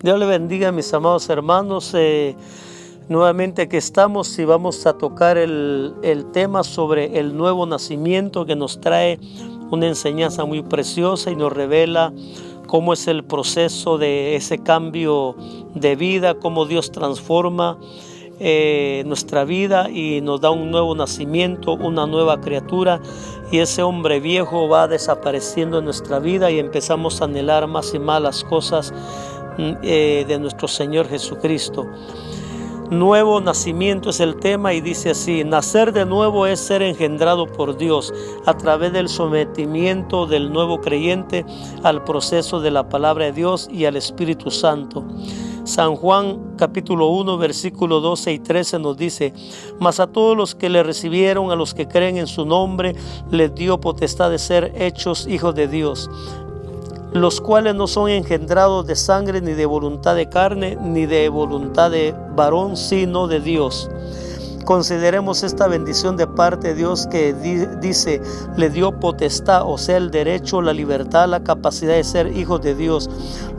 Dios le bendiga, mis amados hermanos. Nuevamente aquí estamos y vamos a tocar el tema sobre el nuevo nacimiento, que nos trae una enseñanza muy preciosa y nos revela cómo es el proceso de ese cambio de vida, cómo Dios transforma nuestra vida y nos da un nuevo nacimiento, una nueva criatura, y ese hombre viejo va desapareciendo en nuestra vida y empezamos a anhelar más y más las cosas de nuestro Señor Jesucristo. Nuevo nacimiento es el tema y dice así: nacer de nuevo es ser engendrado por Dios a través del sometimiento del nuevo creyente al proceso de la palabra de Dios y al Espíritu Santo. San Juan capítulo 1 versículo 12 y 13 nos dice: mas a todos los que le recibieron, a los que creen en su nombre, les dio potestad de ser hechos hijos de Dios, los cuales no son engendrados de sangre, ni de voluntad de carne, ni de voluntad de varón, sino de Dios. Consideremos esta bendición de parte de Dios que dice, le dio potestad, o sea, el derecho, la libertad, la capacidad de ser hijos de Dios,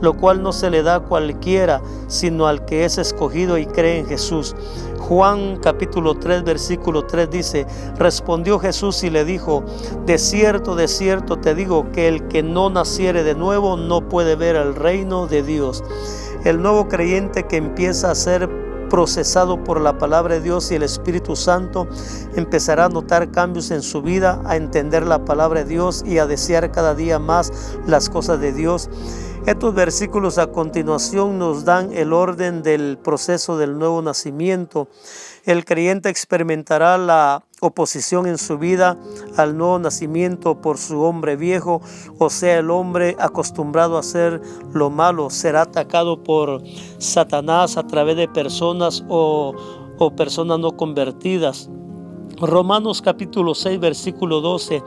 lo cual no se le da a cualquiera, sino al que es escogido y cree en Jesús. Juan capítulo 3 versículo 3 dice: respondió Jesús y le dijo, de cierto te digo, que el que no naciere de nuevo no puede ver el reino de Dios. El nuevo creyente que empieza a ser procesado por la palabra de Dios y el Espíritu Santo empezará a notar cambios en su vida, a entender la palabra de Dios y a desear cada día más las cosas de Dios. Estos versículos a continuación nos dan el orden del proceso del nuevo nacimiento. El creyente experimentará la oposición en su vida al nuevo nacimiento por su hombre viejo, o sea, el hombre acostumbrado a hacer lo malo. Será atacado por Satanás a través de personas o personas no convertidas. Romanos capítulo 6 versículo 12: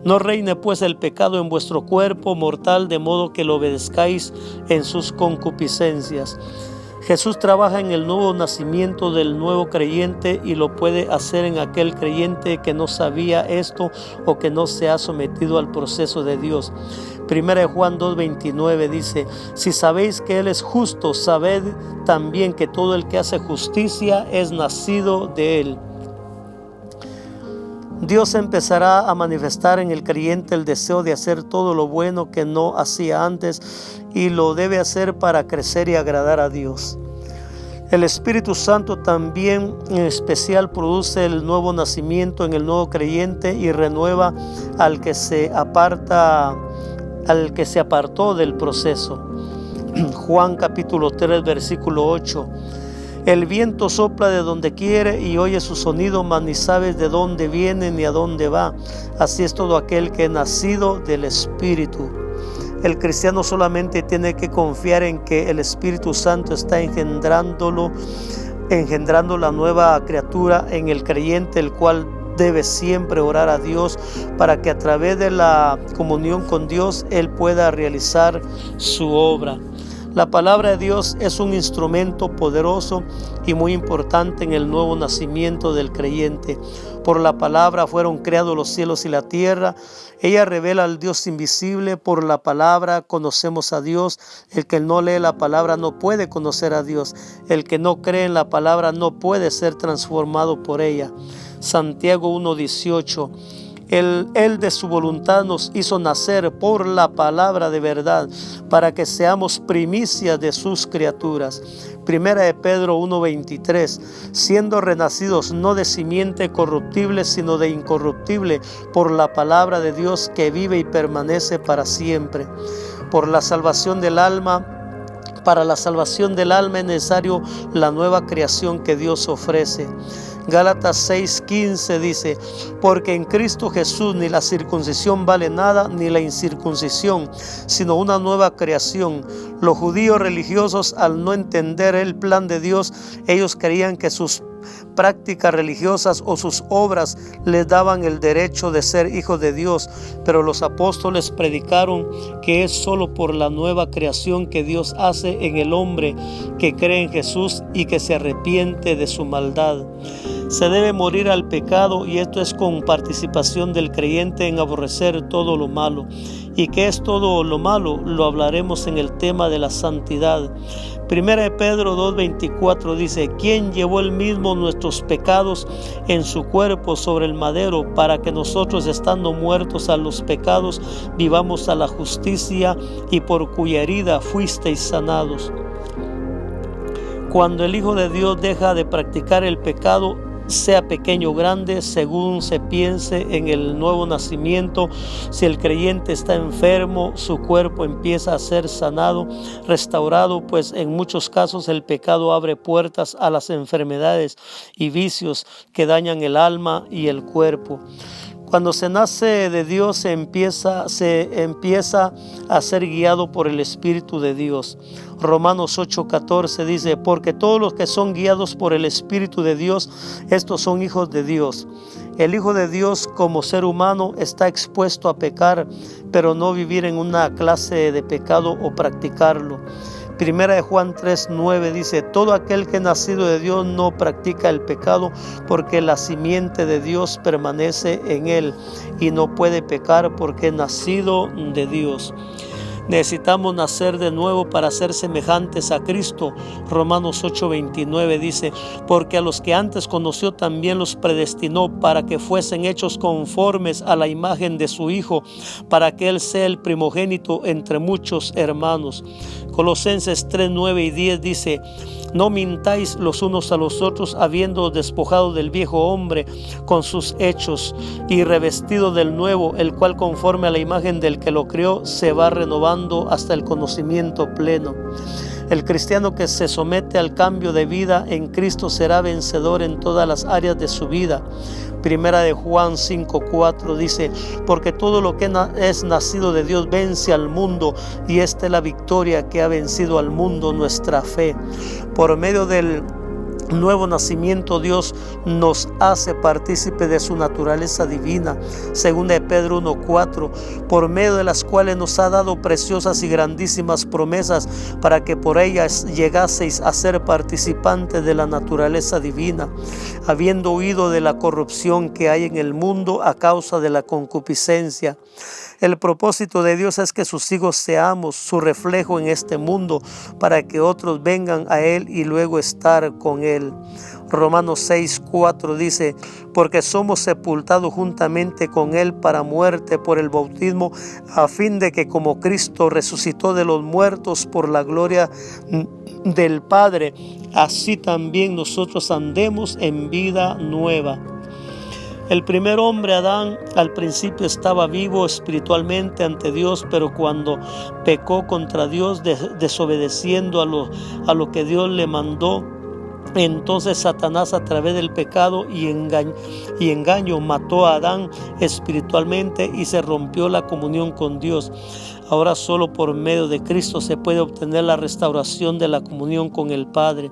no reine pues el pecado en vuestro cuerpo mortal, de modo que lo obedezcáis en sus concupiscencias. Jesús trabaja en el nuevo nacimiento del nuevo creyente y lo puede hacer en aquel creyente que no sabía esto o que no se ha sometido al proceso de Dios. Primera de Juan 2:29 dice: si sabéis que Él es justo, sabed también que todo el que hace justicia es nacido de Él. Dios empezará a manifestar en el creyente el deseo de hacer todo lo bueno que no hacía antes, y lo debe hacer para crecer y agradar a Dios. El Espíritu Santo también en especial produce el nuevo nacimiento en el nuevo creyente y renueva al que se apartó del proceso. Juan capítulo 3 versículo 8: el viento sopla de donde quiere y oye su sonido, mas ni sabes de dónde viene ni a dónde va. Así es todo aquel que es nacido del Espíritu. El cristiano solamente tiene que confiar en que el Espíritu Santo está engendrando la nueva criatura en el creyente, el cual debe siempre orar a Dios para que a través de la comunión con Dios él pueda realizar su obra. La palabra de Dios es un instrumento poderoso y muy importante en el nuevo nacimiento del creyente. Por la palabra fueron creados los cielos y la tierra. Ella revela al Dios invisible. Por la palabra conocemos a Dios. El que no lee la palabra no puede conocer a Dios. El que no cree en la palabra no puede ser transformado por ella. Santiago 1:18: Él de su voluntad nos hizo nacer por la palabra de verdad, para que seamos primicias de sus criaturas. Primera de Pedro 1:23: siendo renacidos no de simiente corruptible, sino de incorruptible, por la palabra de Dios que vive y permanece para siempre. Para la salvación del alma es necesario la nueva creación que Dios ofrece. Gálatas 6:15 dice: porque en Cristo Jesús ni la circuncisión vale nada, ni la incircuncisión, sino una nueva creación. Los judíos religiosos, al no entender el plan de Dios, ellos creían que sus prácticas religiosas o sus obras les daban el derecho de ser hijos de Dios, pero los apóstoles predicaron que es solo por la nueva creación que Dios hace en el hombre que cree en Jesús y que se arrepiente de su maldad. Se debe morir al pecado, y esto es con participación del creyente en aborrecer todo lo malo, ¿Y qué es todo lo malo? Lo hablaremos en el tema de la santidad. Primera de Pedro 2:24 dice: ¿Quién llevó él mismo nuestros pecados en su cuerpo sobre el madero, para que nosotros, estando muertos a los pecados, vivamos a la justicia, y por cuya herida fuisteis sanados? Cuando el Hijo de Dios deja de practicar el pecado, sea pequeño o grande, según se piense en el nuevo nacimiento, si el creyente está enfermo, su cuerpo empieza a ser sanado, restaurado, pues en muchos casos el pecado abre puertas a las enfermedades y vicios que dañan el alma y el cuerpo. Cuando se nace de Dios, se empieza a ser guiado por el Espíritu de Dios. Romanos 8:14 dice: porque todos los que son guiados por el Espíritu de Dios, estos son hijos de Dios. El Hijo de Dios, como ser humano, está expuesto a pecar, pero no vivir en una clase de pecado o practicarlo. Primera de Juan 3:9 dice: todo aquel que es nacido de Dios no practica el pecado, porque la simiente de Dios permanece en él, y no puede pecar porque es nacido de Dios. Necesitamos nacer de nuevo para ser semejantes a Cristo. Romanos 8:29 dice: porque a los que antes conoció también los predestinó para que fuesen hechos conformes a la imagen de su Hijo, para que Él sea el primogénito entre muchos hermanos. Colosenses 3:9 y 10 dice: no mintáis los unos a los otros, habiendo despojado del viejo hombre con sus hechos y revestido del nuevo, el cual conforme a la imagen del que lo creó se va renovando hasta el conocimiento pleno. El cristiano que se somete al cambio de vida en Cristo será vencedor en todas las áreas de su vida. Primera de Juan 5:4 dice: porque todo lo que es nacido de Dios vence al mundo, y esta es la victoria que ha vencido al mundo, nuestra fe. Por medio del nuevo nacimiento, Dios nos hace partícipe de su naturaleza divina. Segunda de Pedro 1:4, por medio de las cuales nos ha dado preciosas y grandísimas promesas, para que por ellas llegaseis a ser participantes de la naturaleza divina, habiendo huido de la corrupción que hay en el mundo a causa de la concupiscencia. El propósito de Dios es que sus hijos seamos su reflejo en este mundo, para que otros vengan a Él y luego estar con Él. Romanos 6:4 dice: porque somos sepultados juntamente con Él para muerte por el bautismo, a fin de que como Cristo resucitó de los muertos por la gloria del Padre, así también nosotros andemos en vida nueva. El primer hombre, Adán, al principio estaba vivo espiritualmente ante Dios, pero cuando pecó contra Dios, desobedeciendo a lo que Dios le mandó, entonces Satanás, a través del pecado y engaño, mató a Adán espiritualmente y se rompió la comunión con Dios. Ahora solo por medio de Cristo se puede obtener la restauración de la comunión con el Padre.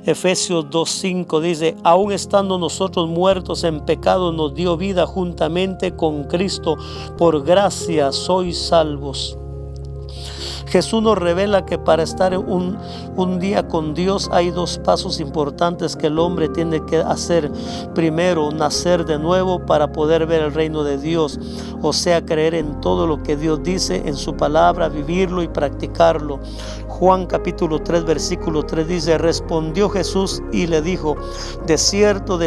Efesios 2:5 dice: aun estando nosotros muertos en pecado, nos dio vida juntamente con Cristo, por gracia sois salvos. Jesús nos revela que para estar un día con Dios hay dos pasos importantes que el hombre tiene que hacer. Primero, nacer de nuevo para poder ver el reino de Dios, o sea, creer en todo lo que Dios dice en su palabra, vivirlo y practicarlo. Juan capítulo 3 versículo 3 dice: respondió Jesús y le dijo: de cierto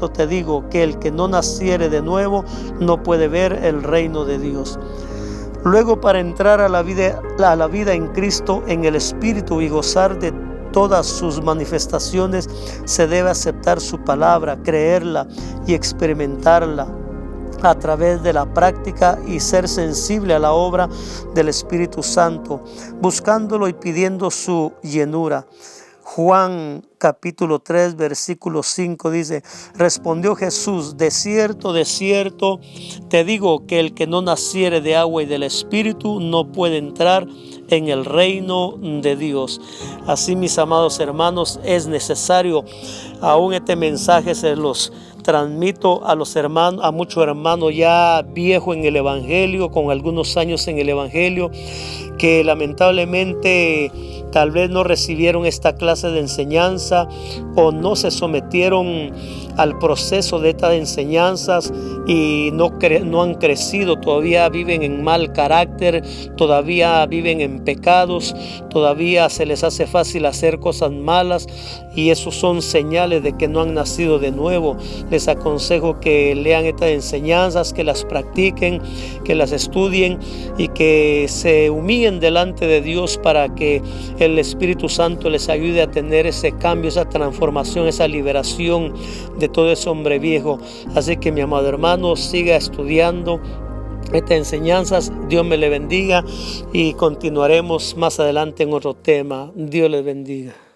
te digo, que el que no naciere de nuevo no puede ver el reino de Dios. Luego, para entrar a la vida en Cristo, en el Espíritu, y gozar de todas sus manifestaciones, se debe aceptar su palabra, creerla y experimentarla a través de la práctica, y ser sensible a la obra del Espíritu Santo, buscándolo y pidiendo su llenura. Juan capítulo 3 versículo 5 dice: respondió Jesús: de cierto te digo, que el que no naciere de agua y del Espíritu no puede entrar en el reino de Dios. Así, mis amados hermanos, es necesario, aún este mensaje se los transmito a los hermanos, a muchos hermanos ya viejos en el Evangelio, con algunos años en el Evangelio, que lamentablemente tal vez no recibieron esta clase de enseñanza o no se sometieron al proceso de estas enseñanzas y no han crecido, todavía viven en mal carácter, todavía viven en pecados, todavía se les hace fácil hacer cosas malas, y esos son señales de que no han nacido de nuevo. Les aconsejo que lean estas enseñanzas, que las practiquen, que las estudien y que se humillen delante de Dios para que el Espíritu Santo les ayude a tener ese cambio, esa transformación, esa liberación de todo ese hombre viejo. Así que, mi amado hermano, siga estudiando estas enseñanzas. Dios me le bendiga y continuaremos más adelante en otro tema. Dios les bendiga.